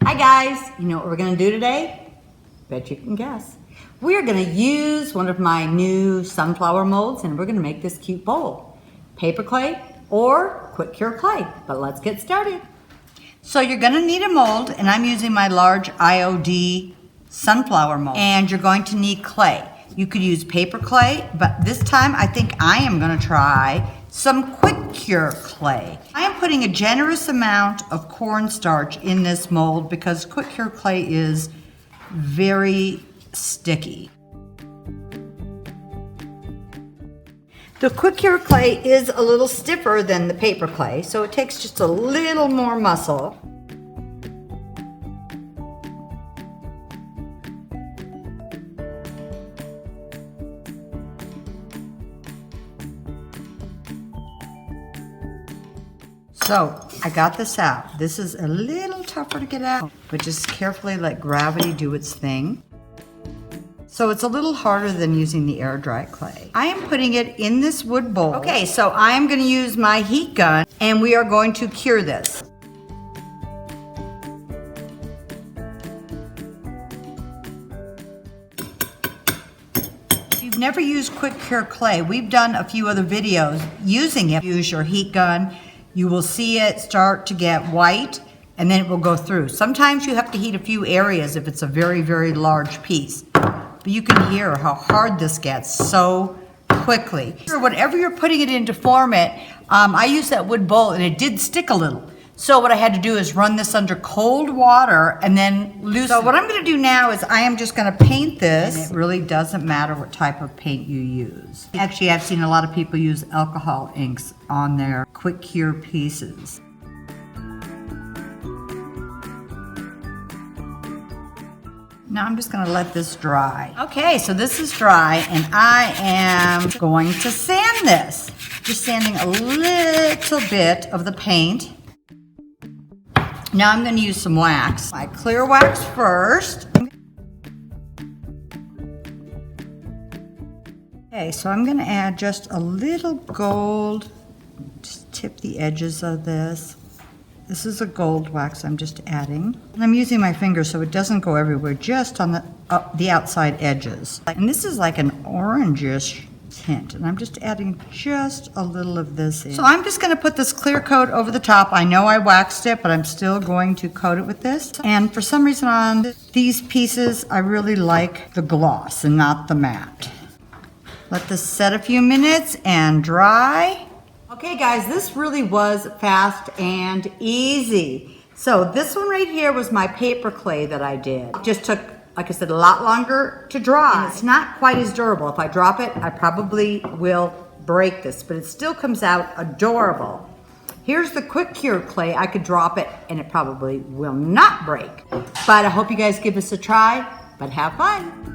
Hi guys, you know what we're gonna do today? Bet you can guess. We're gonna use one of my new sunflower molds and we're gonna make this cute bowl. Paper clay or quick cure clay, but let's get started. So you're gonna need a mold, and I'm using my large IOD sunflower mold. And you're going to need clay. You could use paper clay, but this time I think I am gonna try some quick cure clay. I am putting a generous amount of cornstarch in this mold because quick cure clay is very sticky. The quick cure clay is a little stiffer than the paper clay, so it takes just a little more muscle. So I got this out. This is a little tougher to get out, but just carefully let gravity do its thing. So it's a little harder than using the air dry clay. I am putting it in this wood bowl. Okay, so I am going to use my heat gun and we are going to cure this. If you've never used quick cure clay, we've done a few other videos using it. Use your heat gun. You will see it start to get white and then it will go through. Sometimes you have to heat a few areas if it's a very, very large piece. But you can hear how hard this gets so quickly. Whatever you're putting it in to form it, I used that wood bowl and it did stick a little. So what I had to do is run this under cold water and then loosen. So what I'm gonna do now is I am just gonna paint this. And it really doesn't matter what type of paint you use. Actually, I've seen a lot of people use alcohol inks on their quick cure pieces. Now I'm just gonna let this dry. Okay, so this is dry and I am going to sand this. Just sanding a little bit of the paint. Now I'm going to use some wax. My clear wax first. Okay, so I'm going to add just a little gold. Just tip the edges of this. This is a gold wax I'm just adding. And I'm using my finger so it doesn't go everywhere, just on the outside edges. And this is like an orangish tint, and I'm just adding just a little of this in. So I'm just going to put this clear coat over the top. I know I waxed it, but I'm still going to coat it with this. And for some reason on these pieces, I really like the gloss and not the matte. Let this set a few minutes and dry. Okay guys, this really was fast and easy. So this one right here was my paper clay that I did. It just took, like I said, a lot longer to dry. And it's not quite as durable. If I drop it, I probably will break this, but it still comes out adorable. Here's the quick cure clay. I could drop it and it probably will not break. But I hope you guys give this a try, but have fun.